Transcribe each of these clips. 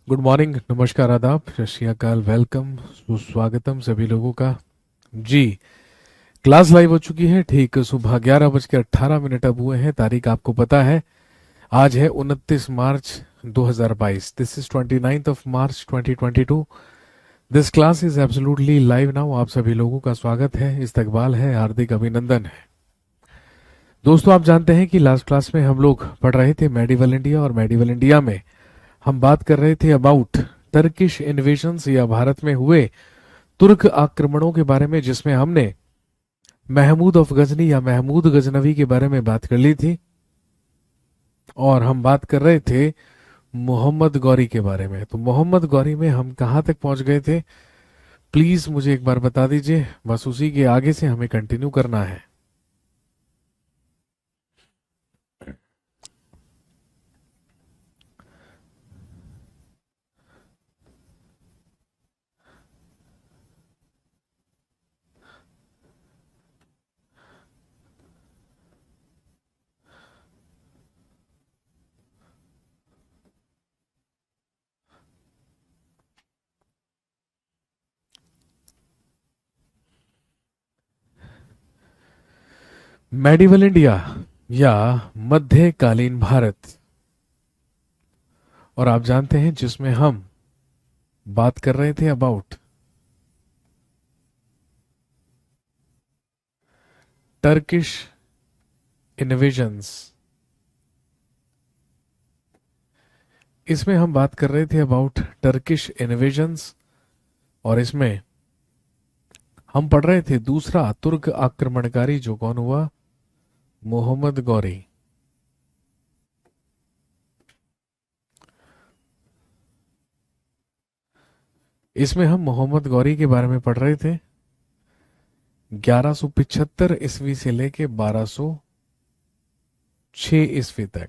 Good morning, नमस्कार, आदाब, सत श्री अकाल, वेलकम, सुस्वागतम सभी लोगों का। जी, क्लास लाइव हो चुकी है। ठीक सुबह 11:18 अब हुए हैं। तारीख आपको पता है, आज है 29 मार्च 2022। This is 29 March 2022। This class is absolutely live now. आप सभी लोगों का स्वागत है, इस्तकबाल है, हार्दिक अभिनंदन है। दोस्तों, आप जानते हैं कि लास्ट क्लास में हम लोग पढ़ रहे थे मेडिवल इंडिया, और मेडिवल इंडिया में हम बात कर रहे थे अबाउट टर्किश इन्वेजन्स या भारत में हुए तुर्क आक्रमणों के बारे में, जिसमें हमने महमूद ऑफ गजनी या महमूद गजनवी के बारे में बात कर ली थी। और हम बात कर रहे थे मोहम्मद गौरी के बारे में। तो मोहम्मद गौरी में हम कहां तक पहुंच गए थे, प्लीज मुझे एक बार बता दीजिए। बस उसी के आगे से हमें कंटिन्यू करना है। मेडिवल इंडिया या मध्यकालीन भारत, और आप जानते हैं जिसमें हम बात कर रहे थे अबाउट टर्किश इन्वेजन्स। इसमें हम बात कर रहे थे अबाउट टर्किश इन्वेजन्स, और इसमें हम पढ़ रहे थे दूसरा तुर्क आक्रमणकारी, जो कौन हुआ, मोहम्मद गौरी। इसमें हम मोहम्मद गौरी के बारे में पढ़ रहे थे 1175 ईस्वी से लेके 1206 ईस्वी तक।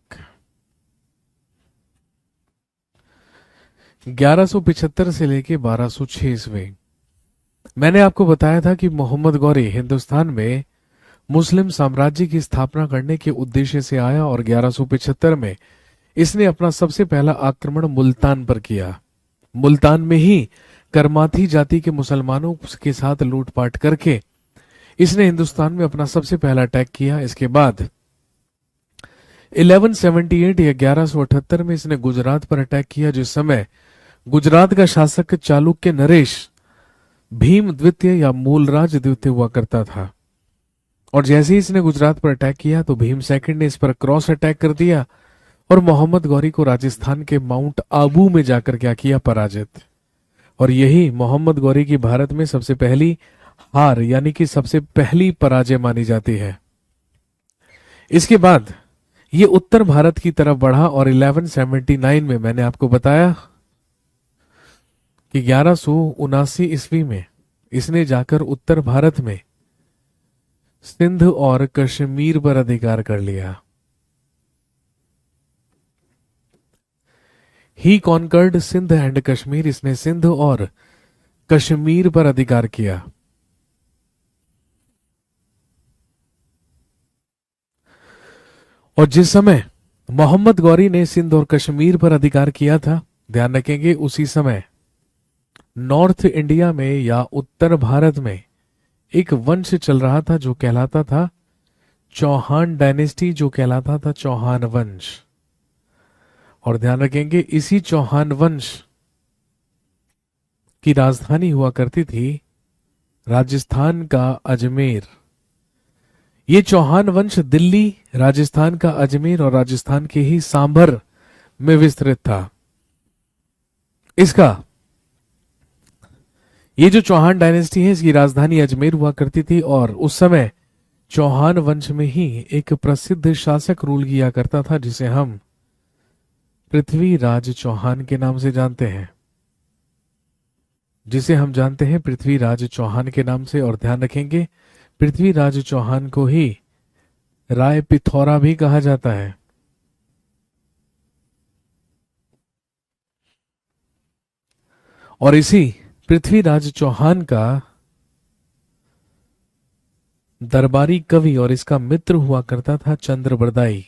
1175 से लेके 1206 ईस्वी। मैंने आपको बताया था कि मोहम्मद गौरी हिंदुस्तान में मुस्लिम साम्राज्य की स्थापना करने के उद्देश्य से आया, और 1175 में इसने अपना सबसे पहला आक्रमण मुल्तान पर किया। मुल्तान में ही करमाथी जाति के मुसलमानों के साथ लूटपाट करके इसने हिंदुस्तान में अपना सबसे पहला अटैक किया। इसके बाद 1178 या 1178 में इसने गुजरात पर अटैक किया, जिस समय गुजरात का शासक चालुक्य नरेश भीम द्वितीय या मूलराज द्वितीय हुआ करता था। और जैसे ही इसने गुजरात पर अटैक किया तो भीम सेकंड ने इस पर क्रॉस अटैक कर दिया, और मोहम्मद गौरी को राजस्थान के माउंट आबू में जाकर क्या किया, पराजित। और यही मोहम्मद गौरी की भारत में सबसे पहली हार यानी कि सबसे पहली पराजय मानी जाती है। इसके बाद ये उत्तर भारत की तरफ बढ़ा, और 1179 में मैंने आपको बताया कि 1179 ईस्वी में इसने जाकर उत्तर भारत में सिंध और कश्मीर पर अधिकार कर लिया। He conquered Sindh and Kashmir. इसने सिंध और कश्मीर पर अधिकार किया। और जिस समय मोहम्मद गौरी ने सिंध और कश्मीर पर अधिकार किया था, ध्यान रखेंगे, उसी समय नॉर्थ इंडिया में या उत्तर भारत में एक वंश चल रहा था जो कहलाता था चौहान डायनेस्टी, जो कहलाता था चौहान वंश। और ध्यान रखेंगे, इसी चौहान वंश की राजधानी हुआ करती थी राजस्थान का अजमेर। ये चौहान वंश दिल्ली, राजस्थान का अजमेर और राजस्थान के ही सांभर में विस्तृत था। इसका ये जो चौहान डायनेस्टी है, इसकी राजधानी अजमेर हुआ करती थी, और उस समय चौहान वंश में ही एक प्रसिद्ध शासक रूल किया करता था, जिसे हम पृथ्वीराज चौहान के नाम से जानते हैं। पृथ्वीराज चौहान के नाम से। और ध्यान रखेंगे, पृथ्वीराज चौहान को ही राय पिथौरा भी कहा जाता है। और इसी पृथ्वीराज चौहान का दरबारी कवि और इसका मित्र हुआ करता था चंद्रबरदाई।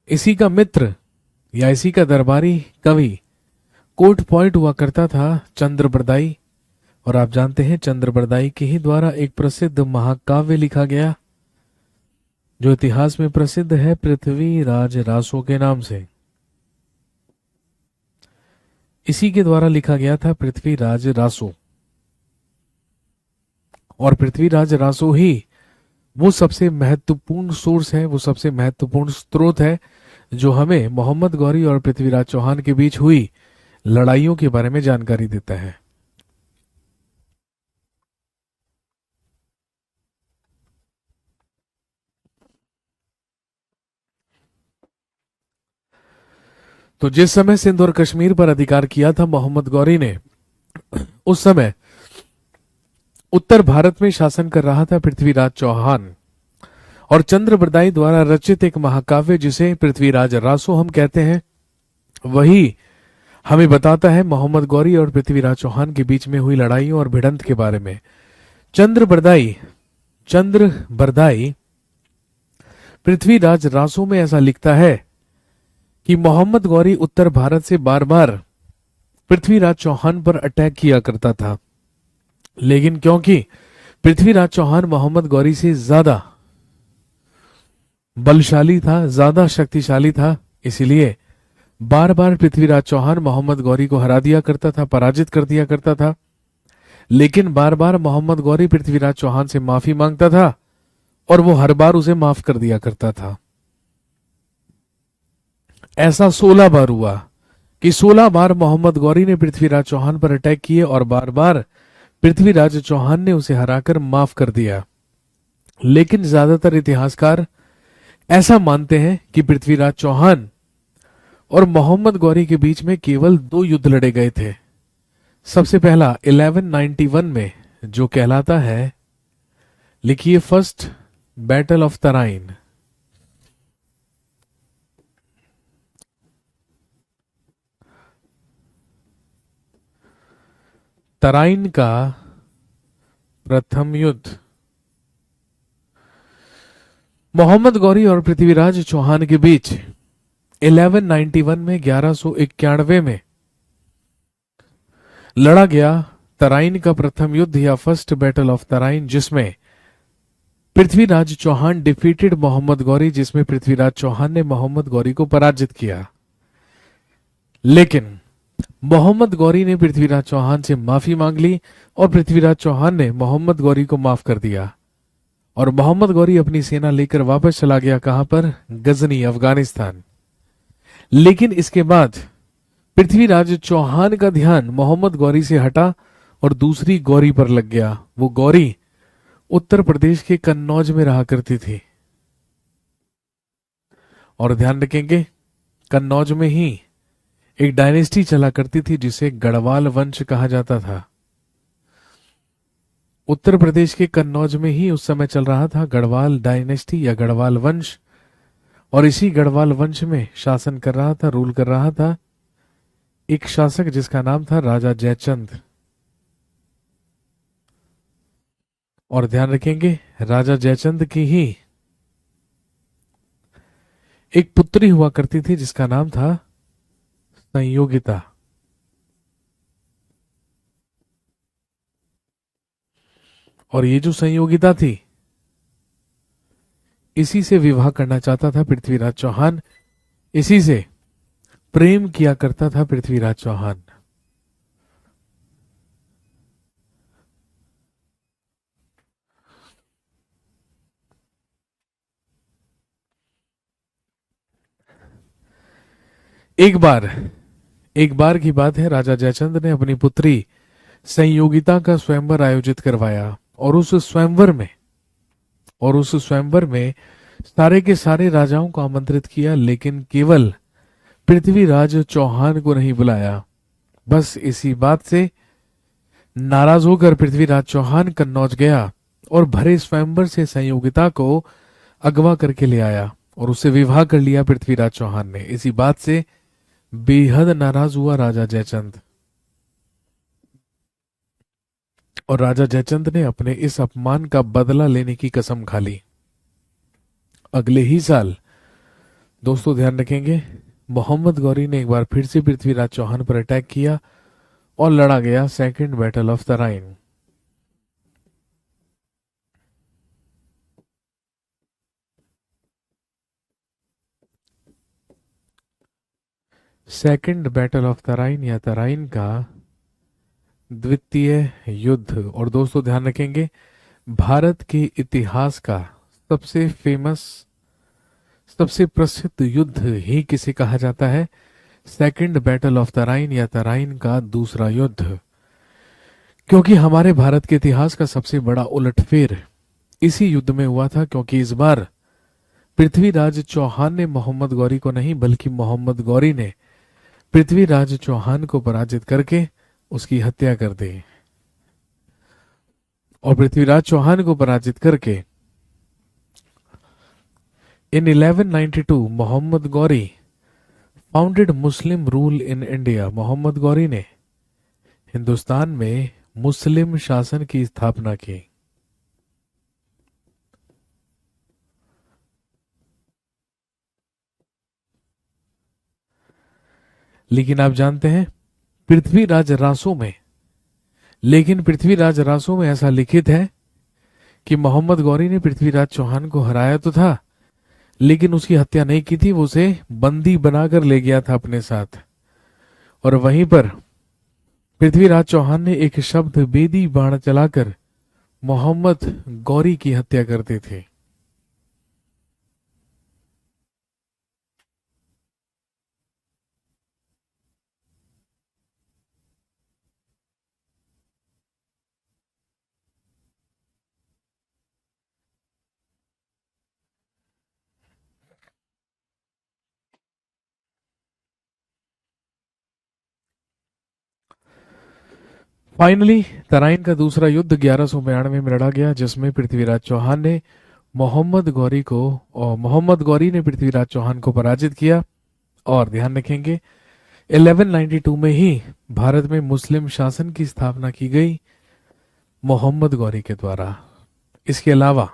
इसी का मित्र या इसी का दरबारी कवि कोर्ट पॉइंट हुआ करता था चंद्रबरदाई। और आप जानते हैं चंद्रबरदाई के ही द्वारा एक प्रसिद्ध महाकाव्य लिखा गया जो इतिहास में प्रसिद्ध है पृथ्वीराज रासो के नाम से। इसी के द्वारा लिखा गया था पृथ्वीराज रासो। और पृथ्वीराज रासो ही वो सबसे महत्वपूर्ण सोर्स है, वो सबसे महत्वपूर्ण स्रोत है जो हमें मोहम्मद गौरी और पृथ्वीराज चौहान के बीच हुई लड़ाइयों के बारे में जानकारी देता है। तो जिस समय सिंध और कश्मीर पर अधिकार किया था मोहम्मद गौरी ने, उस समय उत्तर भारत में शासन कर रहा था पृथ्वीराज चौहान। और चंद्रबरदाई द्वारा रचित एक महाकाव्य जिसे पृथ्वीराज रासो हम कहते हैं, वही हमें बताता है मोहम्मद गौरी और पृथ्वीराज चौहान के बीच में हुई लड़ाइयों और भिड़ंत के बारे में। चंद्रबरदाई पृथ्वीराज रासो में ऐसा लिखता है कि मोहम्मद गौरी उत्तर भारत से बार बार पृथ्वीराज चौहान पर अटैक किया करता था, लेकिन क्योंकि पृथ्वीराज चौहान मोहम्मद गौरी से ज्यादा बलशाली था, ज्यादा शक्तिशाली था, इसलिए बार बार पृथ्वीराज चौहान मोहम्मद गौरी को हरा दिया करता था, पराजित कर दिया करता था। लेकिन बार बार मोहम्मद गौरी पृथ्वीराज चौहान से माफी मांगता था और वो हर बार उसे माफ कर दिया करता था। ऐसा 16 बार हुआ कि 16 बार मोहम्मद गौरी ने पृथ्वीराज चौहान पर अटैक किए और बार बार पृथ्वीराज चौहान ने उसे हराकर माफ कर दिया। लेकिन ज्यादातर इतिहासकार ऐसा मानते हैं कि पृथ्वीराज चौहान और मोहम्मद गौरी के बीच में केवल 2 युद्ध लड़े गए थे। सबसे पहला 1191 में जो कहलाता है, लिखिए, first battle of Tarain. Tarain का प्रथम युद्ध मोहम्मद गौरी और पृथ्वीराज चौहान के बीच 1191 में 1191 में लड़ा गया तराइन का प्रथम युद्ध या फर्स्ट बैटल ऑफ तराइन, जिसमें पृथ्वीराज चौहान डिफीटेड मोहम्मद गौरी, जिसमें पृथ्वीराज चौहान ने मोहम्मद गौरी को पराजित किया। लेकिन मोहम्मद गौरी ने पृथ्वीराज चौहान से माफी मांग ली और पृथ्वीराज चौहान ने मोहम्मद गौरी को माफ कर दिया और मोहम्मद गौरी अपनी सेना लेकर वापस चला गया। कहां पर? गजनी, अफगानिस्तान। लेकिन इसके बाद पृथ्वीराज चौहान का ध्यान मोहम्मद गौरी से हटा और दूसरी गौरी पर लग गया। वो गौरी उत्तर प्रदेश के कन्नौज में रहा करती थी। और ध्यान रखेंगे, कन्नौज में ही एक डायनेस्टी चला करती थी जिसे गढ़वाल वंश कहा जाता था। उत्तर प्रदेश के कन्नौज में ही उस समय चल रहा था गढ़वाल डायनेस्टी या गढ़वाल वंश। और इसी गढ़वाल वंश में शासन कर रहा था, रूल कर रहा था एक शासक जिसका नाम था राजा जयचंद। और ध्यान रखेंगे, राजा जयचंद की ही एक पुत्री हुआ करती थी जिसका नाम था संयोगिता। और ये जो संयोगिता थी, इसी से विवाह करना चाहता था पृथ्वीराज चौहान, इसी से प्रेम किया करता था पृथ्वीराज चौहान। एक बार की बात है, राजा जयचंद ने अपनी पुत्री संयोगिता का स्वयंवर आयोजित करवाया और उस स्वयंवर में सारे के सारे राजाओं को आमंत्रित किया, लेकिन केवल पृथ्वीराज चौहान को नहीं बुलाया। बस इसी बात से नाराज होकर पृथ्वीराज चौहान कन्नौज गया और भरे स्वयंवर से संयोगिता को अगवा करके ले आया और उससे विवाह कर लिया पृथ्वीराज चौहान ने। इसी बात से बेहद नाराज हुआ राजा जयचंद और राजा जयचंद ने अपने इस अपमान का बदला लेने की कसम खा ली। अगले ही साल दोस्तों ध्यान रखेंगे, मोहम्मद गौरी ने एक बार फिर से पृथ्वीराज चौहान पर अटैक किया और लड़ा गया second battle of Tarain. Second battle of Tarain या तराइन का द्वितीय युद्ध। और दोस्तों ध्यान रखेंगे, भारत के इतिहास का सबसे फेमस, सबसे प्रसिद्ध युद्ध ही किसे कहा जाता है? सेकंड बैटल ऑफ तराइन या तराइन का दूसरा युद्ध। क्योंकि हमारे भारत के इतिहास का सबसे बड़ा उलटफेर इसी युद्ध में हुआ था, क्योंकि इस बार पृथ्वीराज चौहान ने मोहम्मद गौरी को नहीं, बल्कि मोहम्मद गौरी ने पृथ्वीराज चौहान को पराजित करके उसकी हत्या कर दी। और पृथ्वीराज चौहान को पराजित करके in 1192 Mohammad Ghori founded Muslim rule in India. Mohammad Ghori ने हिंदुस्तान में मुस्लिम शासन की स्थापना की। लेकिन आप जानते हैं, पृथ्वीराज रासों में ऐसा लिखित है कि मोहम्मद गौरी ने पृथ्वीराज चौहान को हराया तो था, लेकिन उसकी हत्या नहीं की थी, वो उसे बंदी बनाकर ले गया था अपने साथ। और वहीं पर पृथ्वीराज चौहान ने एक शब्द बेदी बाण चलाकर मोहम्मद गौरी की हत्या करते थे। फाइनली तराइन का दूसरा युद्ध 1192 में लड़ा गया, जिसमें पृथ्वीराज चौहान ने मोहम्मद गौरी ने पृथ्वीराज चौहान को पराजित किया। और ध्यान रखेंगे, 1192 में ही भारत में मुस्लिम शासन की स्थापना की गई मोहम्मद गौरी के द्वारा। इसके अलावा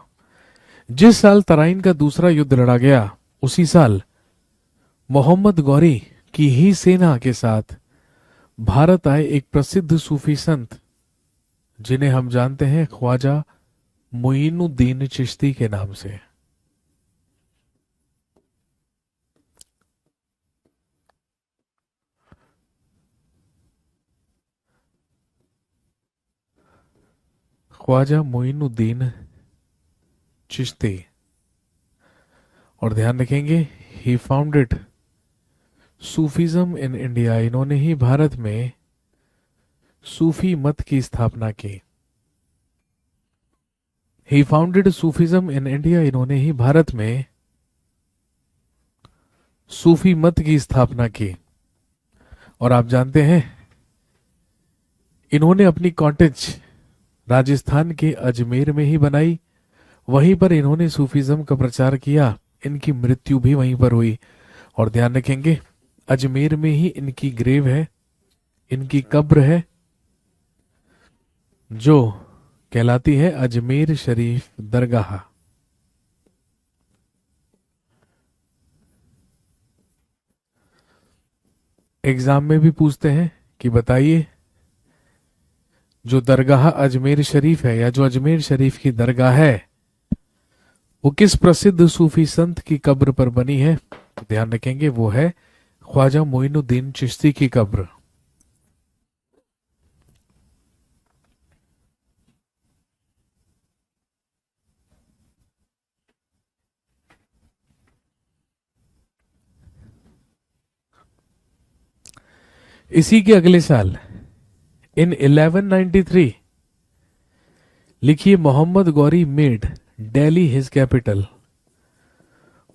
जिस साल तराइन का दूसरा युद्ध लड़ा गया, उसी साल मोहम्मद गौरी की ही सेना के साथ भारत आए एक प्रसिद्ध सूफी संत, जिन्हें हम जानते हैं ख्वाजा मोइनुद्दीन चिश्ती के नाम से। ख्वाजा मोइनुद्दीन चिश्ती। और ध्यान रखेंगे, ही फाउंडेड सूफीज्म इन इंडिया। इन्होंने ही भारत में सूफी मत की स्थापना की। ही फाउंडेड सूफीज्म इन इंडिया। इन्होंने ही भारत में सूफी मत की स्थापना की। और आप जानते हैं, इन्होंने अपनी कॉटेज राजस्थान के अजमेर में ही बनाई। वहीं पर इन्होंने सूफीज्म का प्रचार किया। इनकी मृत्यु भी वहीं पर हुई। और ध्यान रखेंगे, अजमेर में ही इनकी ग्रेव है, इनकी कब्र है, जो कहलाती है अजमेर शरीफ दरगाह। एग्जाम में भी पूछते हैं कि बताइए, जो दरगाह अजमेर शरीफ है, या जो अजमेर शरीफ की दरगाह है, वो किस प्रसिद्ध सूफी संत की कब्र पर बनी है? तो ध्यान रखेंगे, वो है ख्वाजा मोइनुद्दीन चिश्ती की कब्र। इसी के अगले साल इन 1193 लिखिए, Mohammad Ghori made Delhi his capital.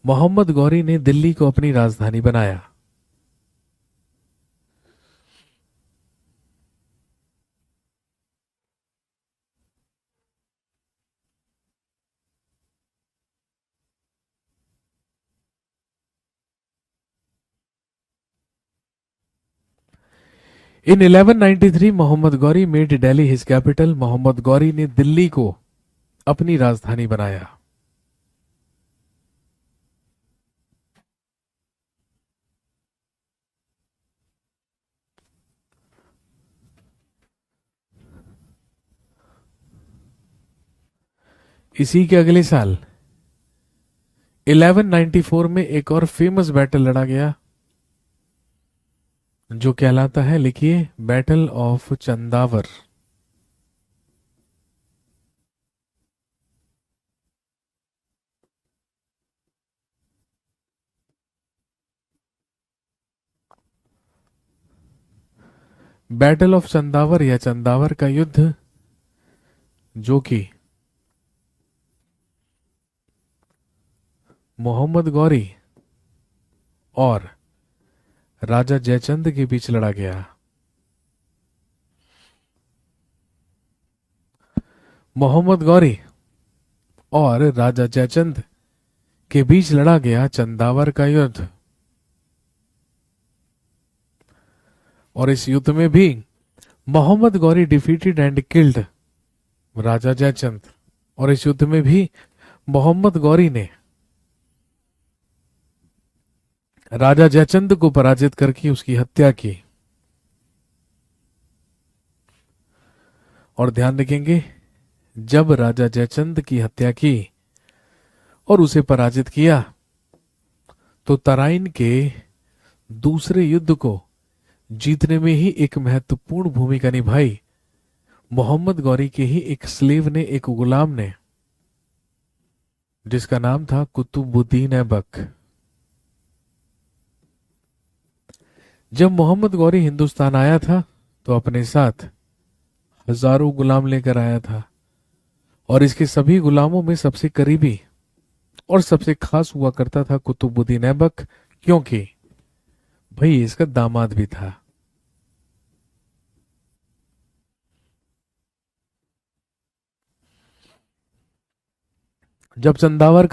Mohammad Ghori ने दिल्ली को अपनी राजधानी बनाया। In 1193 Mohammad Ghori made Delhi his capital. Mohammad Ghori ने दिल्ली को अपनी राजधानी बनाया। इसी के अगले साल 1194 में एक और फेमस बैटल लड़ा गया जो कहलाता है, लिखिए, battle of Chandawar. Battle of Chandawar या चंदावर का युद्ध, जो कि मोहम्मद गौरी और राजा जयचंद के बीच लड़ा गया। मोहम्मद गौरी और राजा जयचंद के बीच लड़ा गया चंदावर का युद्ध। और इस युद्ध में भी Mohammad Ghori defeated and killed Raja Jaichand. और इस युद्ध में भी मोहम्मद गौरी ने राजा जयचंद को पराजित करके उसकी हत्या की। और ध्यान रखेंगे, जब राजा जयचंद की हत्या की और उसे पराजित किया तो तराइन के दूसरे युद्ध को जीतने में ही एक महत्वपूर्ण भूमिका निभाई मोहम्मद गौरी के ही एक स्लेव ने, एक गुलाम ने, जिसका नाम था कुतुबुद्दीन ऐबक। जब मोहम्मद गौरी हिंदुस्तान आया था तो अपने साथ हजारों गुलाम लेकर आया था और इसके सभी गुलामों में सबसे करीबी और सबसे खास हुआ करता था कुतुबुद्दीन ऐबक, क्योंकि भाई इसका दामाद भी था। जब चंदावर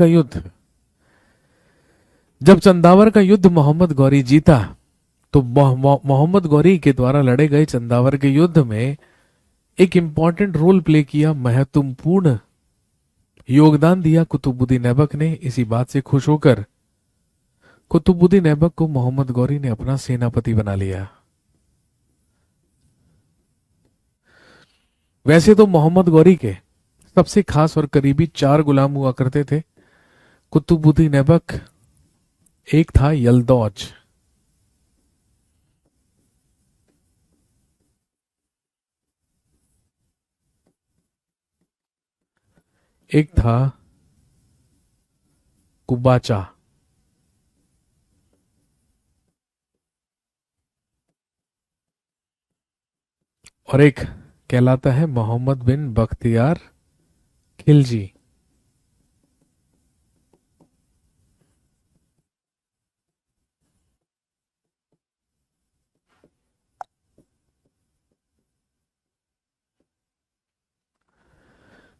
का युद्ध मोहम्मद गौरी जीता तो मोहम्मद गौरी के द्वारा लड़े गए चंदावर के युद्ध में एक इंपॉर्टेंट रोल प्ले किया, महत्वपूर्ण योगदान दिया कुतुबुद्दीन ऐबक ने। इसी बात से खुश होकर कुतुबुद्दीन ऐबक को मोहम्मद गौरी ने अपना सेनापति बना लिया। वैसे तो मोहम्मद गौरी के सबसे खास और करीबी 4 गुलाम हुआ करते थे कुतुबुद्दीन ऐबक। एक था यलदौज, एक था कुबाचा, और एक कहलाता है मोहम्मद बिन बख्तियार खिलजी।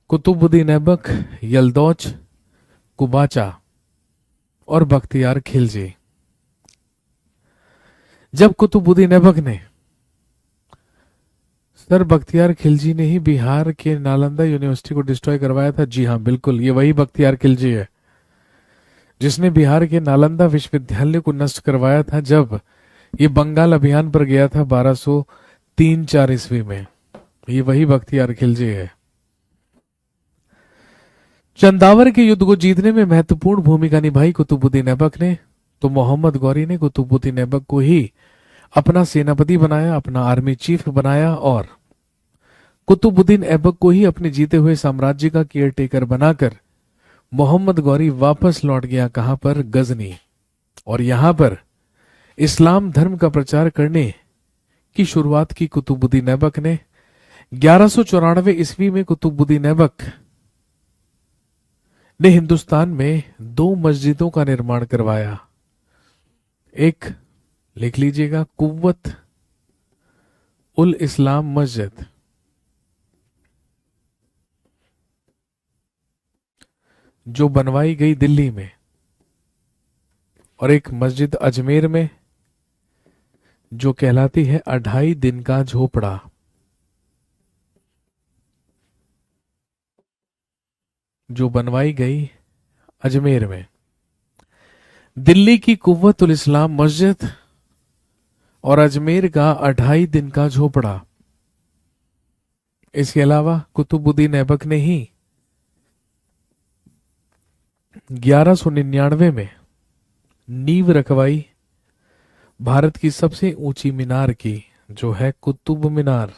कुतुबुद्दीन ऐबक, यलदौज, कुबाचा और बख्तियार खिलजी। जब कुतुबुद्दीन ऐबक ने, सर बख्तियार खिलजी ने ही बिहार के नालंदा यूनिवर्सिटी को डिस्ट्रॉय करवाया था। जी हाँ बिल्कुल, ये वही बख्तियार खिलजी है जिसने बिहार के नालंदा विश्वविद्यालय को नष्ट करवाया था जब ये बंगाल अभियान पर गया था 1203-4 ईस्वी में। ये वही बख्तियार खिलजी है। चंदावर के युद्ध को जीतने में महत्वपूर्ण भूमिका निभाई कुतुबुद्दीन ऐबक ने, तो मोहम्मद गौरी ने कुतुबुद्दीन ऐबक को ही अपना सेनापति बनाया, अपना आर्मी चीफ बनाया और कुतुबुद्दीन ऐबक को ही अपने जीते हुए साम्राज्य का केयरटेकर बनाकर मोहम्मद गौरी वापस लौट गया। कहां पर? गजनी। और यहां पर इस्लाम धर्म का प्रचार करने की शुरुआत की कुतुबुद्दीन ऐबक ने। 1194 ईस्वी में कुतुबुद्दीन ऐबक ने हिंदुस्तान में 2 मस्जिदों का निर्माण करवाया। एक लिख लीजिएगा, कुव्वत उल इस्लाम मस्जिद, जो बनवाई गई दिल्ली में, और एक मस्जिद अजमेर में जो कहलाती है 2.5 दिन का झोपड़ा। जो बनवाई गई अजमेर में। दिल्ली की कुव्वत उल इस्लाम मस्जिद और अजमेर का 2.5 दिन का झोपड़ा। इसके अलावा कुतुबुद्दीन ऐबक ने ही 1199 में नींव रखवाई भारत की सबसे ऊंची मीनार की, जो है कुतुब मीनार।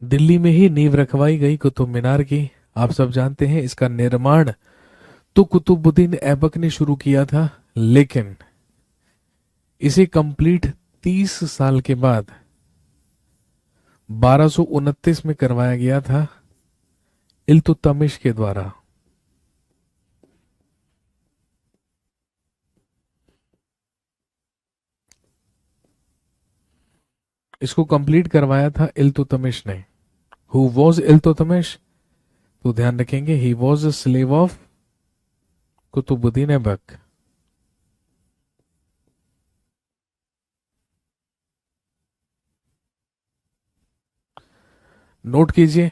दिल्ली में ही नींव रखवाई गई कुतुब मीनार की। आप सब जानते हैं इसका निर्माण तो कुतुबुद्दीन ऐबक ने शुरू किया था, लेकिन इसे कंप्लीट 30 साल के बाद 1229 में करवाया गया था इल्तुतमिश के द्वारा। इसको कंप्लीट करवाया था इल्तुतमिश ने। Who was Iltutmish? तो ध्यान रखेंगे, he was a slave of Qutbuddin Aibak. Note कीजिए।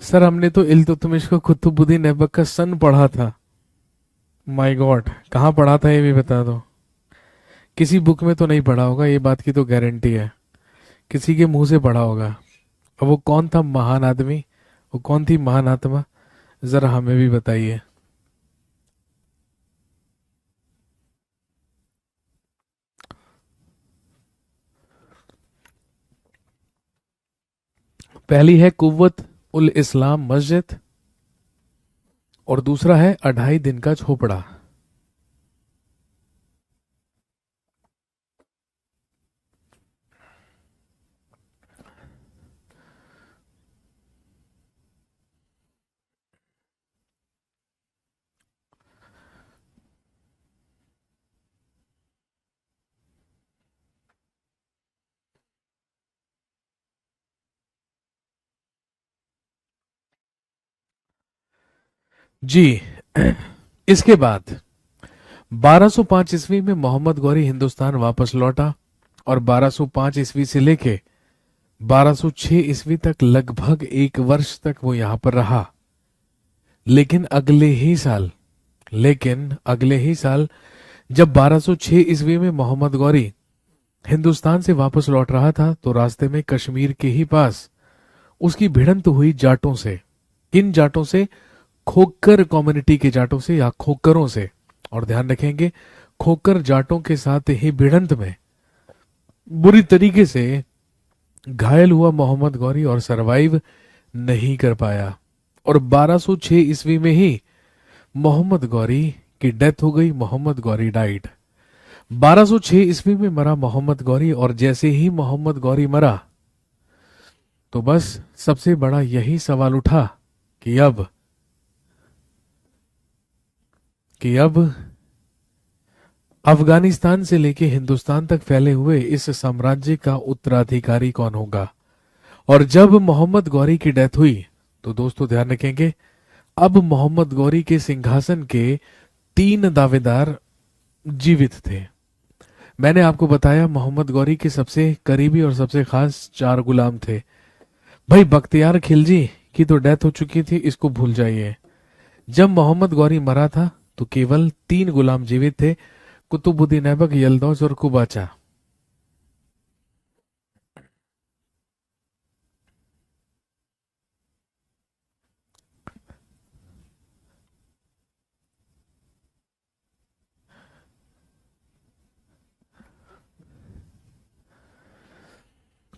सर हमने तो इल्तुतमिश को कुतुबुद्दीन ऐबक का सन पढ़ा था। माय गॉड, कहाँ पढ़ा था ये भी बता दो। किसी बुक में तो नहीं पढ़ा होगा, ये बात की तो गारंटी है। किसी के मुंह से पढ़ा होगा। अब वो कौन था महान आदमी, वो कौन थी महान आत्मा, जरा हमें भी बताइए। पहली है कुव्वत उल इस्लाम मस्जिद, और दूसरा है 2.5 दिन का झोपड़ा। जी। इसके बाद 1205 ईस्वी में मोहम्मद गौरी हिंदुस्तान वापस लौटा, और 1205 ईस्वी से लेके 1206 ईस्वी तक लगभग 1 वर्ष तक वो यहां पर रहा। लेकिन अगले ही साल जब 1206 ईस्वी में मोहम्मद गौरी हिंदुस्तान से वापस लौट रहा था, तो रास्ते में कश्मीर के ही पास उसकी भिड़ंत हुई जाटों से। किन जाटों से? खोकर कम्युनिटी के जाटों से या खोकरों से। और ध्यान रखेंगे, खोकर जाटों के साथ ही भिड़ंत में बुरी तरीके से घायल हुआ मोहम्मद गौरी और सरवाइव नहीं कर पाया, और 1206 ईस्वी में ही मोहम्मद गौरी की डेथ हो गई। मोहम्मद गौरी डाइड। 1206 ईस्वी में मरा मोहम्मद गौरी, और जैसे ही मोहम्मद गौरी मरा, तो बस सबसे बड़ा यही सवाल उठा कि अब अफगानिस्तान से लेके हिंदुस्तान तक फैले हुए इस साम्राज्य का उत्तराधिकारी कौन होगा। और जब मोहम्मद गौरी की डेथ हुई, तो दोस्तों ध्यान रखेंगे, अब मोहम्मद गौरी के सिंहासन के 3 दावेदार जीवित थे। मैंने आपको बताया मोहम्मद गौरी के सबसे करीबी और सबसे खास 4 गुलाम थे। भाई बख्तियार खिलजी की तो डेथ हो चुकी थी, इसको भूल जाइए। जब मोहम्मद गौरी मरा था, तो केवल 3 गुलाम जीवित थे, कुतुबुद्दीन ऐबक, यलदौज और कुबाचा।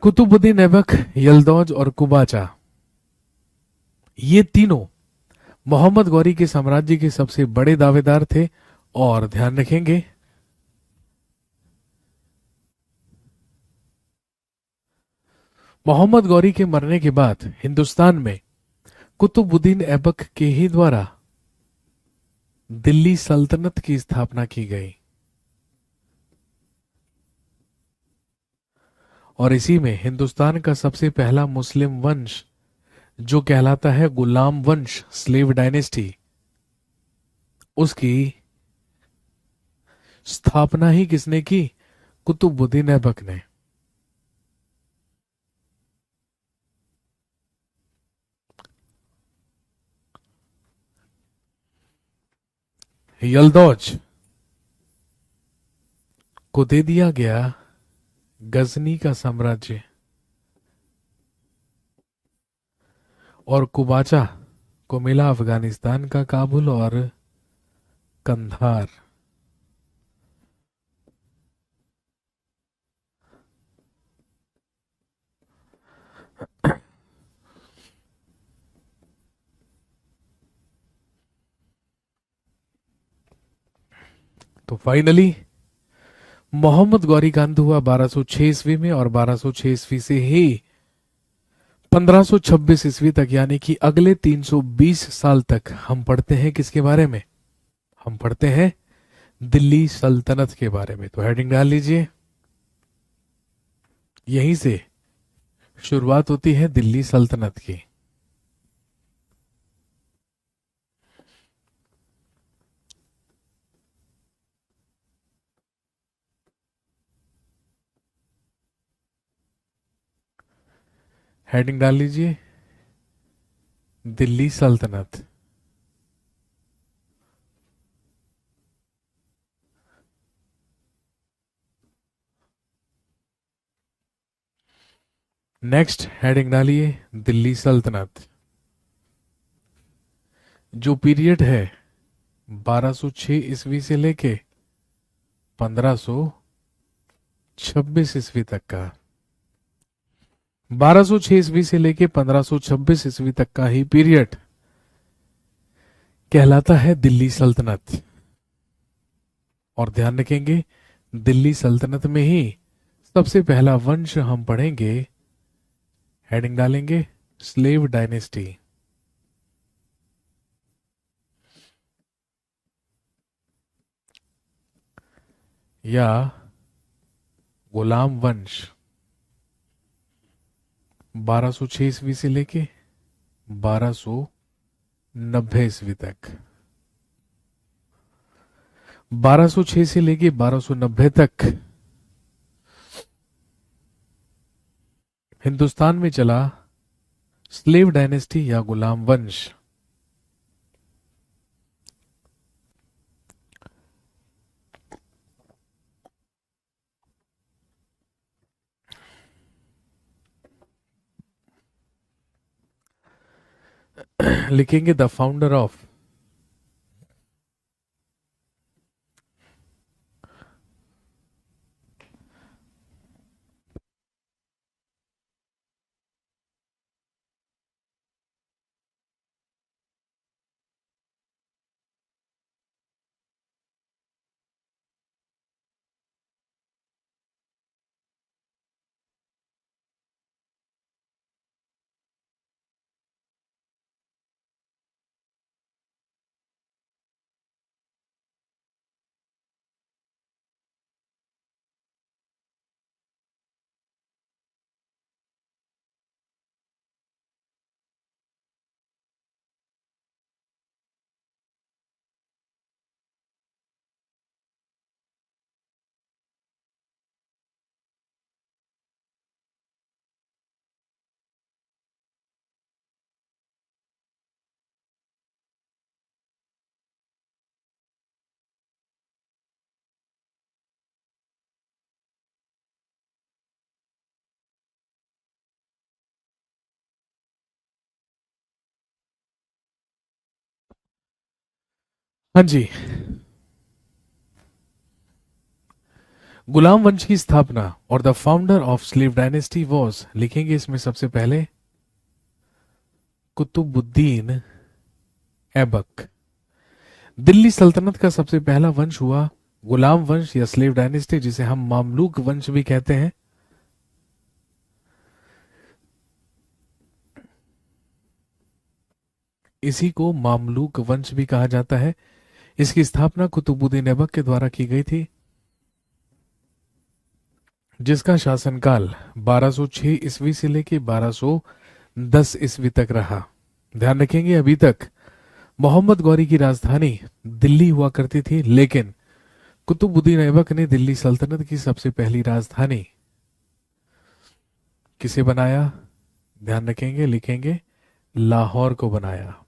कुतुबुद्दीन ऐबक, यलदौज और कुबाचा, ये तीनों मोहम्मद गौरी के साम्राज्य के सबसे बड़े दावेदार थे। और ध्यान रखेंगे, मोहम्मद गौरी के मरने के बाद हिंदुस्तान में कुतुबुद्दीन ऐबक के ही द्वारा दिल्ली सल्तनत की स्थापना की गई। और इसी में हिंदुस्तान का सबसे पहला मुस्लिम वंश जो कहलाता है गुलाम वंश, स्लेव डायनेस्टी, उसकी स्थापना ही किसने की? कुतुबुद्दीन ऐबक ने। यलदौज को दे दिया गया गजनी का साम्राज्य और कुबाचा को मिला अफगानिस्तान का काबुल और कंधार। तो फाइनली मोहम्मद गौरी का अंत हुआ 1206 ईस्वी में, और 1206 ईस्वी से ही 1526 ईस्वी तक, यानी कि अगले 320 साल तक हम पढ़ते हैं किसके बारे में? हम पढ़ते हैं दिल्ली सल्तनत के बारे में। तो हेडिंग डाल लीजिए, यहीं से शुरुआत होती है दिल्ली सल्तनत की। हेडिंग डाल लीजिए, दिल्ली सल्तनत। नेक्स्ट हेडिंग डालिए, दिल्ली सल्तनत। जो पीरियड है 1206 ईस्वी से लेके 1526 ईस्वी तक का, 1206 ईस्वी से लेके 1526 ईस्वी तक का ही पीरियड कहलाता है दिल्ली सल्तनत। और ध्यान रखेंगे, दिल्ली सल्तनत में ही सबसे पहला वंश हम पढ़ेंगे, हेडिंग डालेंगे स्लेव डायनेस्टी या गुलाम वंश। 1206 ईस्वी से लेके 1290 ईस्वी तक, 1206 से लेके 1290 तक हिंदुस्तान में चला स्लेव डायनेस्टी या गुलाम वंश। लिखेंगे द फाउंडर ऑफ हाँ जी, गुलाम वंश की स्थापना और the founder of slave dynasty was, लिखेंगे इसमें सबसे पहले कुतुबुद्दीन ऐबक। दिल्ली सल्तनत का सबसे पहला वंश हुआ गुलाम वंश या स्लेव डायनेस्टी, जिसे हम मामलूक वंश भी कहते हैं। इसी को मामलूक वंश भी कहा जाता है। इसकी स्थापना कुतुबुद्दीन ऐबक के द्वारा की गई थी, जिसका शासनकाल 1206 ईस्वी से लेकर 1210 ईस्वी तक रहा। ध्यान रखेंगे, अभी तक मोहम्मद गौरी की राजधानी दिल्ली हुआ करती थी, लेकिन कुतुबुद्दीन ऐबक ने दिल्ली सल्तनत की सबसे पहली राजधानी किसे बनाया? ध्यान रखेंगे, लिखेंगे, लाहौर को बनाया।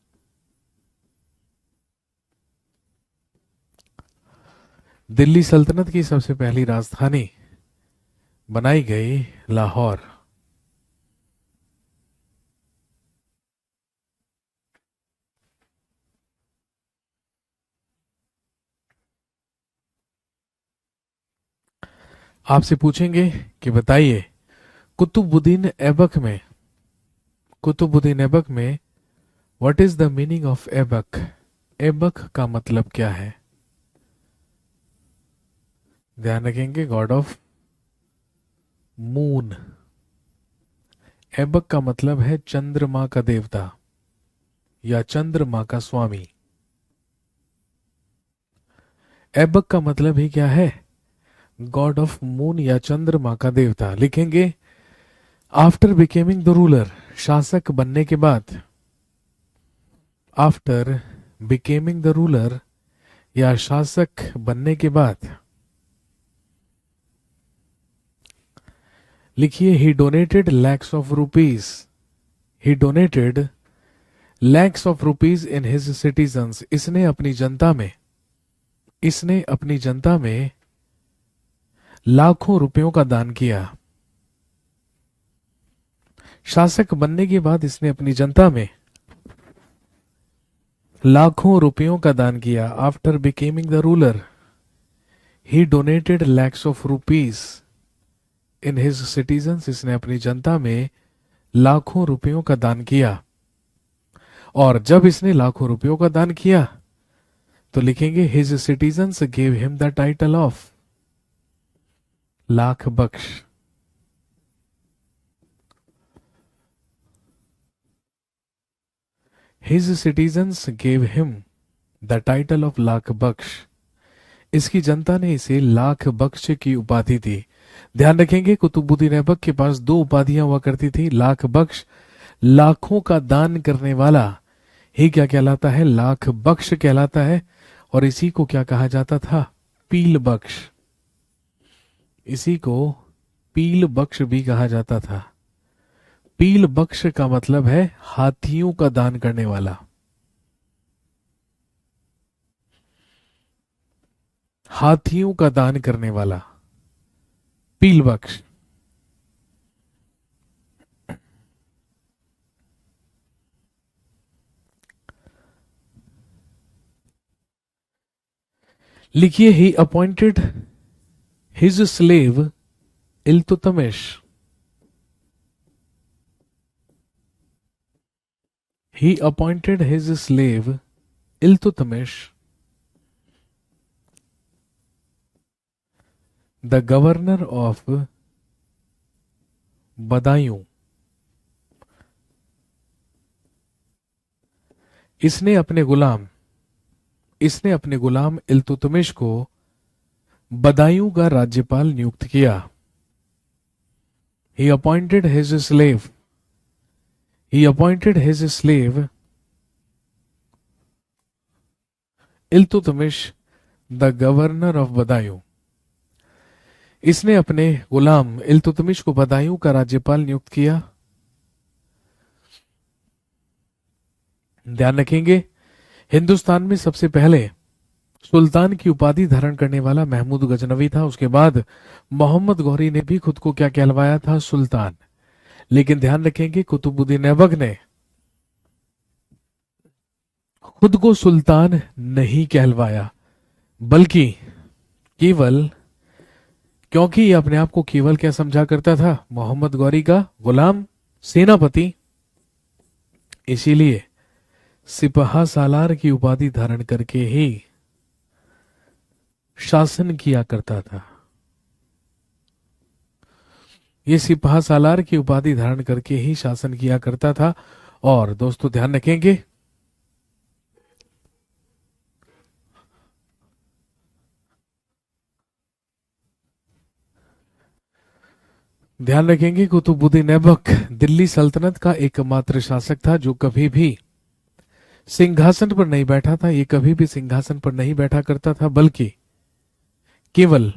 दिल्ली सल्तनत की सबसे पहली राजधानी बनाई गई लाहौर। आपसे पूछेंगे कि बताइए कुतुबुद्दीन ऐबक में what is the meaning of Aibak? Aibak का मतलब क्या है? ध्यान रखेंगे, गॉड ऑफ मून। ऐबक का मतलब है चंद्रमा का देवता या चंद्रमा का स्वामी। ऐबक का मतलब ही क्या है? गॉड ऑफ मून या चंद्रमा का देवता। लिखेंगे, आफ्टर बिकेमिंग द रूलर, शासक बनने के बाद, आफ्टर बिकेमिंग द रूलर या शासक बनने के बाद, लिखिए, he donated lakhs of rupees, he donated lakhs of rupees in his citizens. इसने अपनी जनता में लाखों रुपयों का दान किया। शासक बनने के बाद इसने अपनी जनता में लाखों रुपयों का दान किया। After becoming the ruler, he donated lakhs of rupees in his citizens. इसने अपनी जनता में लाखों रुपयों का दान किया। और जब इसने लाखों रुपयों का दान किया तो लिखेंगे, his citizens give him the title of Lakh Bakhsh. His citizens give him the title of Lakh Bakhsh. इसकी जनता ने इसे लाख बख्श की उपाधि दी। ध्यान रखेंगे, कुतुबुद्दीन ऐबक के पास दो उपाधियां हुआ करती थी, लाख बख्श, लाखों का दान करने वाला ही क्या कहलाता है? लाख बख्श कहलाता है। और इसी को क्या कहा जाता था? पील बख्श। इसी को पील बख्श भी कहा जाता था। पील बख्श का मतलब है हाथियों का दान करने वाला। हाथियों का दान करने वाला, पील बख्श। लिखिए, he appointed his slave Iltutmish. He appointed his slave Iltutmish the governor of Badaun. इसने अपने गुलाम इल्तुतमिश को बदायूं का राज्यपाल नियुक्त किया। He appointed his slave Iltutmish the governor of Badaun. इसने अपने गुलाम इल्तुतमिश को बदायूं का राज्यपाल नियुक्त किया। ध्यान रखेंगे, हिंदुस्तान में सबसे पहले सुल्तान की उपाधि धारण करने वाला महमूद गजनवी था। उसके बाद मोहम्मद गौरी ने भी खुद को क्या कहलवाया था? सुल्तान। लेकिन ध्यान रखेंगे, कुतुबुद्दीन ऐबक ने खुद को सुल्तान नहीं कहलवाया, बल्कि केवल, क्योंकि ये अपने आप को केवल क्या समझा करता था? मोहम्मद गौरी का गुलाम, सेनापति। इसीलिए सिपहा सालार की उपाधि धारण करके ही शासन किया करता था। ये सिपहा सालार की उपाधि धारण करके ही शासन किया करता था। और दोस्तों ध्यान रखेंगे, ध्यान रखेंगे, कुतुबुद्दीन ऐबक दिल्ली सल्तनत का एकमात्र शासक था जो कभी भी सिंहासन पर नहीं बैठा था। ये कभी भी सिंहासन पर नहीं बैठा करता था, बल्कि केवल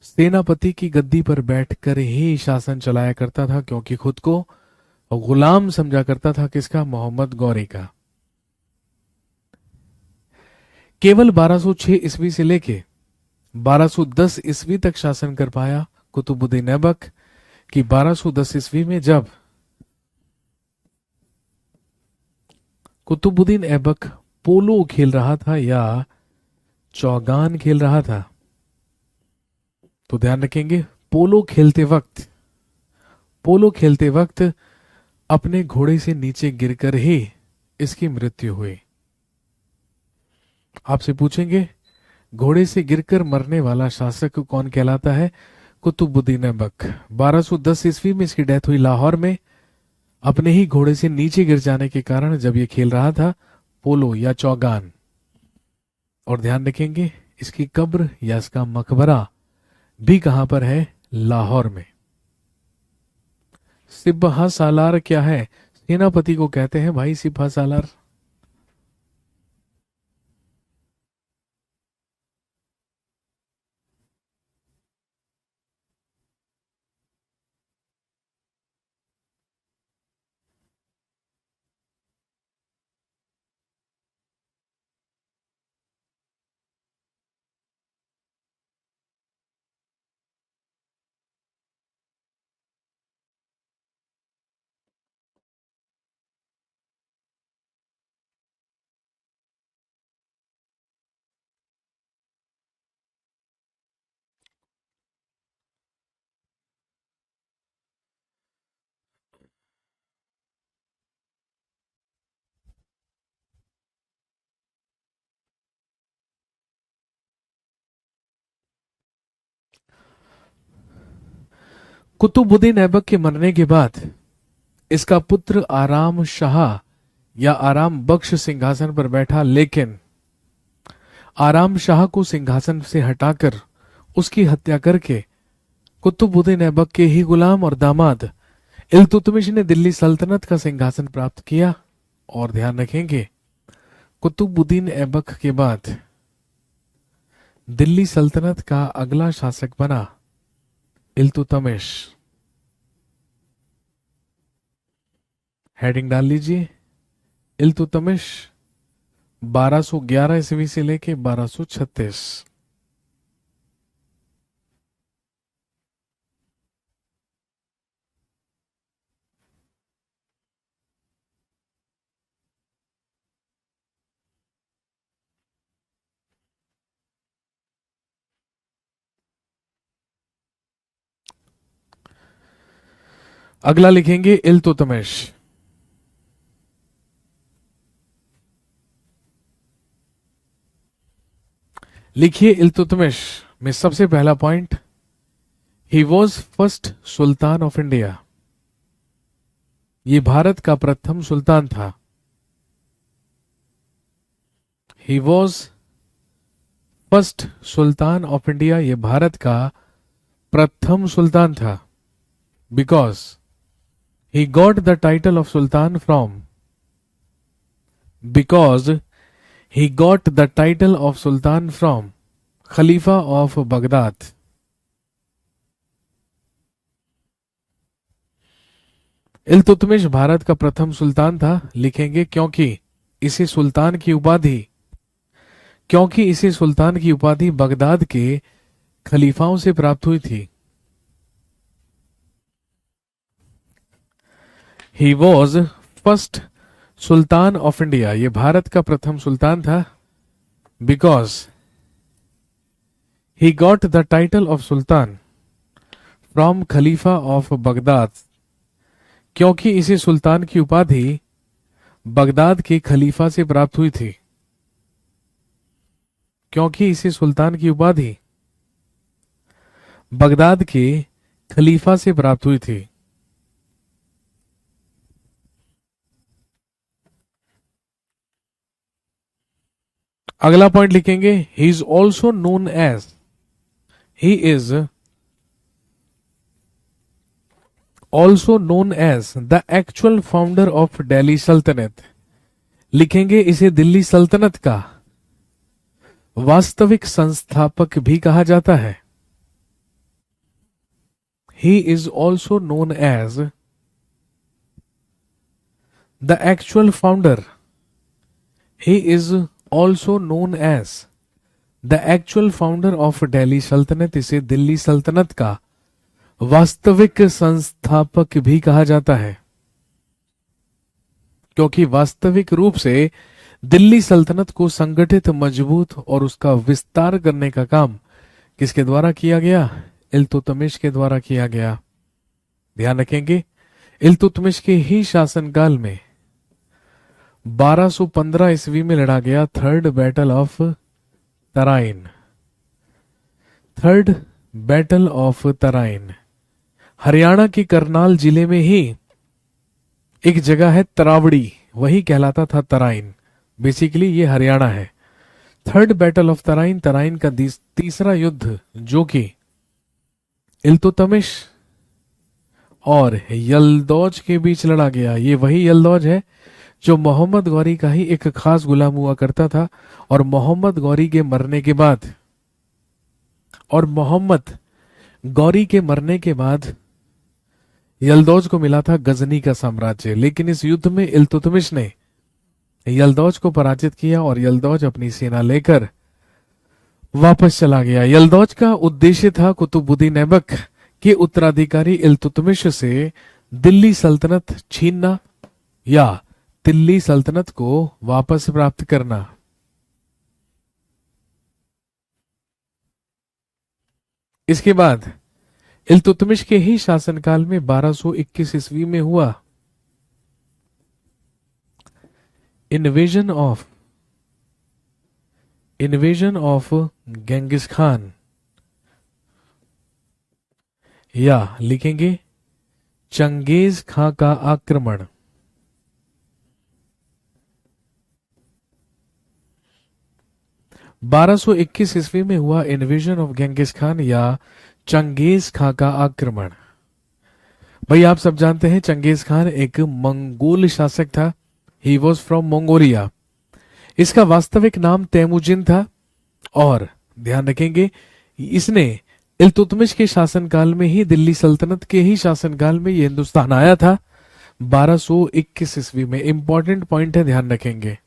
सेनापति की गद्दी पर बैठकर ही शासन चलाया करता था, क्योंकि खुद को गुलाम समझा करता था। किसका? मोहम्मद गौरी का। केवल 1206 ईस्वी से लेके 1210 ईस्वी तक शासन कर पाया कुतुबुद्दीन ऐबक कि 1210 ईस्वी में जब कुतुबुद्दीन ऐबक पोलो खेल रहा था या चौगान खेल रहा था, तो ध्यान रखेंगे, पोलो खेलते वक्त अपने घोड़े से नीचे गिरकर ही इसकी मृत्यु हुई। आपसे पूछेंगे, घोड़े से गिरकर मरने वाला शासक कौन कहलाता है? कुतुबुद्दीन ऐबक। 1210 ईस्वी में इसकी डेथ हुई लाहौर में, अपने ही घोड़े से नीचे गिर जाने के कारण, जब ये खेल रहा था पोलो या चौगान। और ध्यान रखेंगे, इसकी कब्र या इसका मकबरा भी कहां पर है? लाहौर में। सिपहा सालार क्या है? सेनापति को कहते हैं भाई सिपहा सालार। कुतुबुद्दीन ऐबक के मरने के बाद इसका पुत्र आराम शाह या आराम बख्श सिंहासन पर बैठा, लेकिन आराम शाह को सिंहासन से हटाकर उसकी हत्या करके कुतुबुद्दीन ऐबक के ही गुलाम और दामाद इल्तुतमिश ने दिल्ली सल्तनत का सिंहासन प्राप्त किया। और ध्यान रखेंगे, कुतुबुद्दीन ऐबक के बाद दिल्ली सल्तनत का अगला शासक बना इल्तुतमिश। हेडिंग डाल लीजिए, इल्तुतमिश 1211 ईस्वी से लेके 1236। अगला लिखेंगे इल्तुतमिश। लिखिए इल्तुतमिश में सबसे पहला point, he was first sultan of India. ये भारत का प्रथम सुल्तान था। He was first sultan of India, ये भारत का प्रथम सुल्तान था। Because he got the title of sultan from, because he got the title of Sultan from Khalifa of Baghdad। Iltutmish Bharat का प्रथम सुल्तान था, लिखेंगे क्योंकि इसे सुल्तान की उपाधि बगदाद के खलीफाओं से प्राप्त हुई थी। He was first sultan of India, ये भारत का प्रथम सुल्तान था। Because he got the title of sultan from Khalifa of Baghdad, क्योंकि इसे सुल्तान की उपाधि बगदाद के खलीफा से प्राप्त हुई थी, क्योंकि इसे सुल्तान की उपाधि बगदाद के खलीफा से प्राप्त हुई थी। अगला पॉइंट लिखेंगे, he is also known as, he is also known as the actual founder of Delhi Sultanate. लिखेंगे इसे दिल्ली सल्तनत का वास्तविक संस्थापक भी कहा जाता है। He is also known as the actual founder, he is also known as the actual founder of Delhi Sultanate. इसे दिल्ली सल्तनत का वास्तविक संस्थापक भी कहा जाता है, क्योंकि वास्तविक रूप से दिल्ली सल्तनत को संगठित, मजबूत और उसका विस्तार करने का काम किसके द्वारा किया गया? इल्तुतमिश के द्वारा किया गया। ध्यान रखेंगे, इल्तुतमिश के ही शासनकाल में 1215 ईस्वी में लड़ा गया third battle of Tarain. Third battle of Tarain Haryana के करनाल जिले में ही एक जगह है तरावड़ी, वही कहलाता था तराइन। बेसिकली ये हरियाणा है। Third battle of Tarain, Tarain का तीसरा युद्ध जो कि इल्तुतमिश और यल्दौज के बीच लड़ा गया। ये वही यल्दौज है जो मोहम्मद गौरी का ही एक खास गुलाम हुआ करता था, और मोहम्मद गौरी के मरने के बाद यल्दौज को मिला था गजनी का साम्राज्य। लेकिन इस युद्ध में इल्तुतमिश ने यल्दौज को पराजित किया और यल्दौज अपनी सेना लेकर वापस चला गया। यल्दौज का उद्देश्य था कुतुबुद्दीन ऐबक के उत्तराधिकारी इल्तुतमिश से दिल्ली सल्तनत छीनना या दिल्ली सल्तनत को वापस प्राप्त करना। इसके बाद इल्तुतमिश के ही शासनकाल में 1221 ईस्वी में हुआ इन्वेजन ऑफ गेंगिस खान, या लिखेंगे चंगेज खां का आक्रमण। बारह सौ 21 ईस्वी में हुआ इन्वेजन ऑफ गेंगिस खान या चंगेज खां का आक्रमण। भाई आप सब जानते हैं चंगेज खान एक मंगोल शासक था। He was from Mongolia. इसका वास्तविक नाम तैमुजिन था, और ध्यान रखेंगे इसने इल्तुतमिश के शासनकाल में ही, दिल्ली सल्तनत के ही शासनकाल में ये हिंदुस्तान आया था 1221 ईस्वी में। इंपॉर्टेंट पॉइंट है, ध्यान रखेंगे।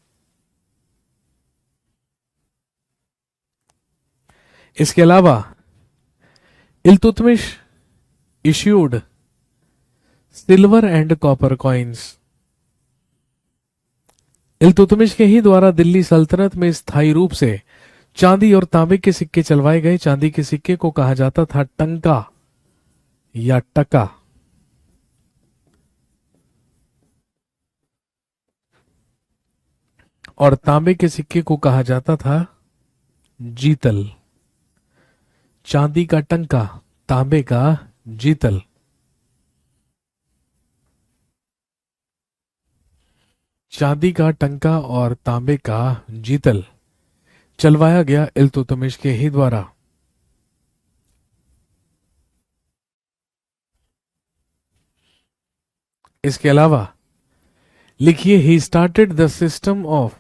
इसके अलावा Iltutmish issued silver and copper coins. Iltutmish के ही द्वारा दिल्ली सल्तनत में स्थायी रूप से चांदी और तांबे के सिक्के चलवाए गए। चांदी के सिक्के को कहा जाता था टंका या टका, और तांबे के सिक्के को कहा जाता था जीतल। चांदी का टंका, तांबे का जीतल। चांदी का टंका और तांबे का जीतल चलवाया गया इल्तुतमिश के ही द्वारा। इसके अलावा लिखिए, he started the system of,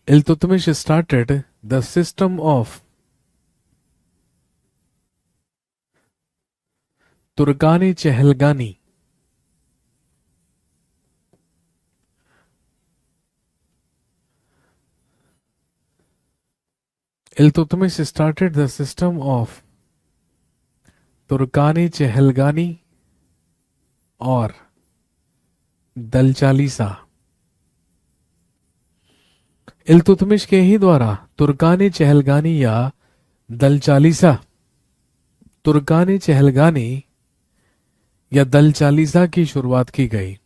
Iltutmish started the system of Turkani Chahalgani. Iltutmish started the system of Turkani Chahalgani और दल चालीसा। इल्तुतमिश के ही द्वारा तुर्कानी चहलगानी या दल चालीसा, तुर्कानी चहलगानी या दल चालीसा की शुरुआत की गई।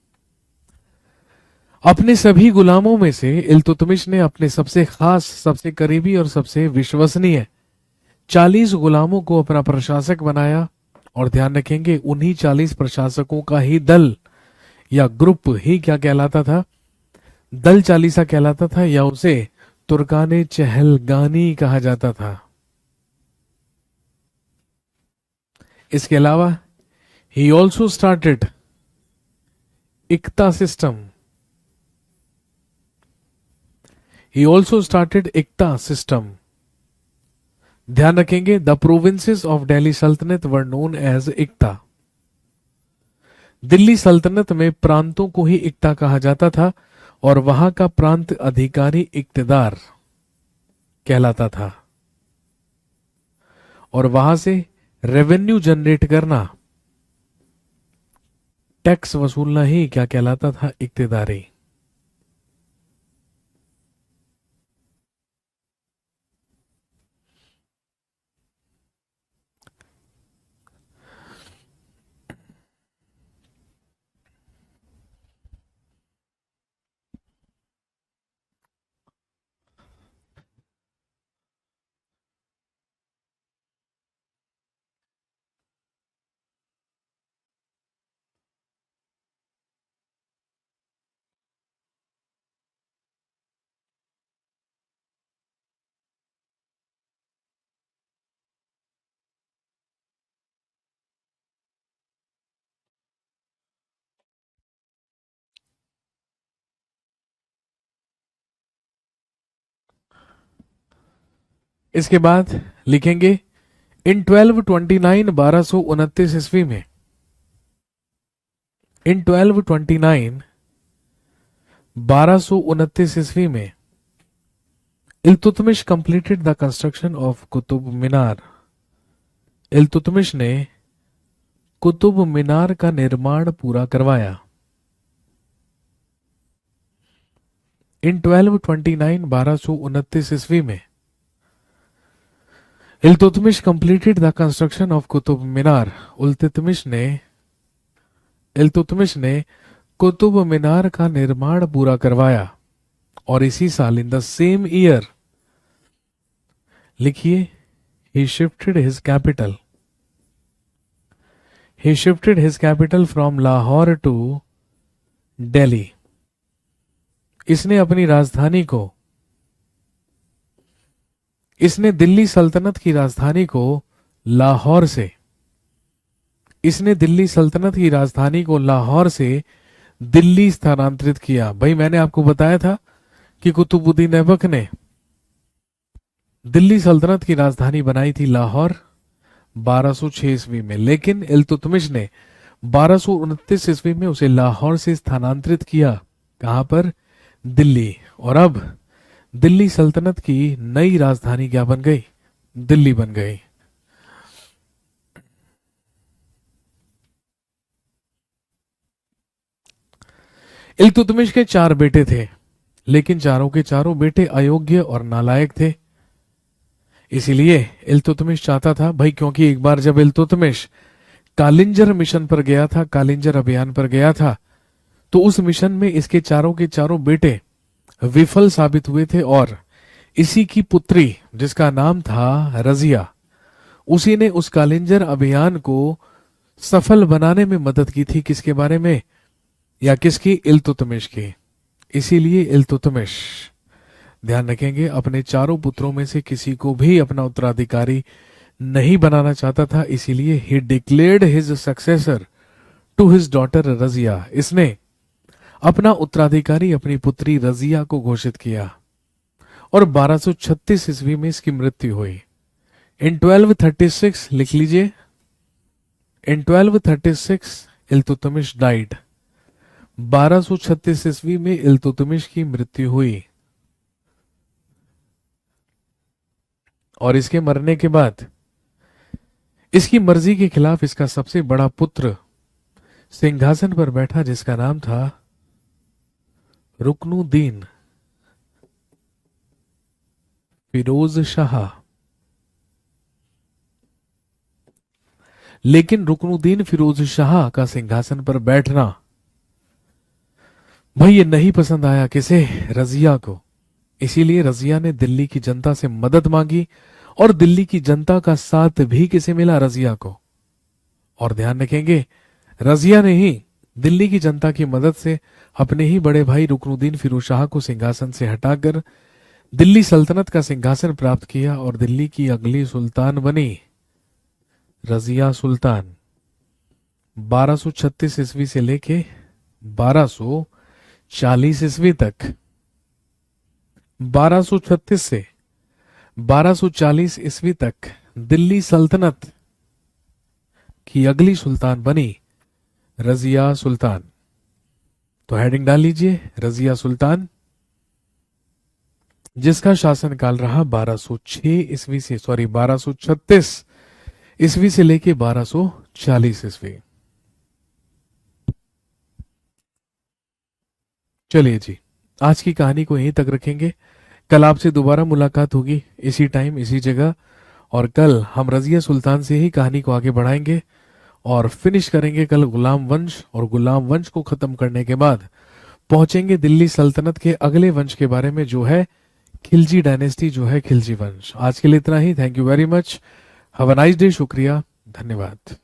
अपने सभी गुलामों में से इल्तुतमिश ने अपने सबसे खास, सबसे करीबी और सबसे विश्वसनीय 40 गुलामों को अपना प्रशासक बनाया। और ध्यान रखेंगे, उन्हीं 40 प्रशासकों का ही दल या ग्रुप ही क्या कहलाता था? दल चालीसा कहलाता था, या उसे तुर्काने चहलगानी कहा जाता था। इसके अलावा he also started iqta system. He also started iqta system. ध्यान रखेंगे, the provinces of Delhi Sultanate were known as iqta. Delhi Sultanate में प्रांतों को ही इक्ता कहा जाता था और वहां का प्रांत अधिकारी इक्तदार कहलाता था। और वहां से रेवेन्यू जनरेट करना, टैक्स वसूलना ही क्या कहलाता था? इक्तदारी। इसके बाद लिखेंगे इन 1229 1229 ईस्वी में, इन 1229 1229 ईस्वी में Iltutmish completed the construction of Qutub Minar. Iltutmish ने कुतुब मीनार का निर्माण पूरा करवाया। इन 1229 1229 ईस्वी में Iltutmish completed the construction of Qutub Minar. Iltutmish ने कुतुब मीनार का निर्माण पूरा करवाया। और इसी साल, इन द सेम ईयर, लिखिए, he shifted his capital, he shifted his capital from Lahore to Delhi. इसने अपनी राजधानी को, इसने दिल्ली सल्तनत की राजधानी को लाहौर से, इसने दिल्ली सल्तनत की राजधानी को लाहौर से दिल्ली स्थानांतरित किया। भाई मैंने आपको बताया था कि कुतुबुद्दीन ऐबक ने दिल्ली सल्तनत की राजधानी बनाई थी लाहौर 1206 ईस्वी में, लेकिन इल्तुतमिश ने 1229 ईस्वी में उसे लाहौर से स्थानांतरित किया। कहां पर? दिल्ली। और अब दिल्ली सल्तनत की नई राजधानी क्या बन गई? दिल्ली बन गई। इल्तुतमिश के 4 बेटे थे, लेकिन चारों के चारों बेटे अयोग्य और नालायक थे। इसीलिए इल्तुतमिश चाहता था भाई, क्योंकि एक बार जब इल्तुतमिश कालिंजर मिशन पर गया था, कालिंजर अभियान पर गया था, तो उस मिशन में इसके चारों के चारों बेटे विफल साबित हुए थे। और इसी की पुत्री, जिसका नाम था रजिया, उसी ने उस कालिंजर अभियान को सफल बनाने में मदद की थी। किसके बारे में? या किसकी? इल्तुतमिश की। इसीलिए इल्तुतमिश, ध्यान रखेंगे, अपने चारों पुत्रों में से किसी को भी अपना उत्तराधिकारी नहीं बनाना चाहता था। इसीलिए he declared his successor to his daughter Razia. इसने अपना उत्तराधिकारी अपनी पुत्री रजिया को घोषित किया। और 1236 ईस्वी में इसकी मृत्यु हुई। इन 1236, लिख लीजिए, इन 1236 इल्तुतमिश डाइड। 1236 ईस्वी में इल्तुतमिश की मृत्यु हुई। और इसके मरने के बाद इसकी मर्जी के खिलाफ इसका सबसे बड़ा पुत्र सिंहासन पर बैठा, जिसका नाम था रुकनुद्दीन फिरोज शाह। लेकिन रुकनुद्दीन फिरोज शाह का सिंहासन पर बैठना भाई ये नहीं पसंद आया किसे? रजिया को। इसीलिए रजिया ने दिल्ली की जनता से मदद मांगी और दिल्ली की जनता का साथ भी किसे मिला? रजिया को। और ध्यान रखेंगे, रजिया ने ही दिल्ली की जनता की मदद से अपने ही बड़े भाई रुकनुद्दीन फिरोज शाह को सिंहासन से हटाकर दिल्ली सल्तनत का सिंहासन प्राप्त किया और दिल्ली की अगली सुल्तान बनी रजिया सुल्तान। 1236 ईस्वी से लेके 1240 ईस्वी तक, 1236 से 1240 ईस्वी तक दिल्ली सल्तनत की अगली सुल्तान बनी रजिया सुल्तान। तो हेडिंग डाल लीजिए, रजिया सुल्तान, जिसका शासनकाल रहा 1206 ईस्वी से 1236 ईस्वी से लेके 1240 ईस्वी। चलिए जी, आज की कहानी को यहीं तक रखेंगे। कल आपसे दोबारा मुलाकात होगी इसी टाइम इसी जगह, और कल हम रजिया सुल्तान से ही कहानी को आगे बढ़ाएंगे और फिनिश करेंगे कल गुलाम वंश, और गुलाम वंश को खत्म करने के बाद पहुंचेंगे दिल्ली सल्तनत के अगले वंश के बारे में, जो है खिलजी डायनेस्टी, जो है खिलजी वंश। आज के लिए इतना ही। Thank you very much. Have a nice day. शुक्रिया, धन्यवाद।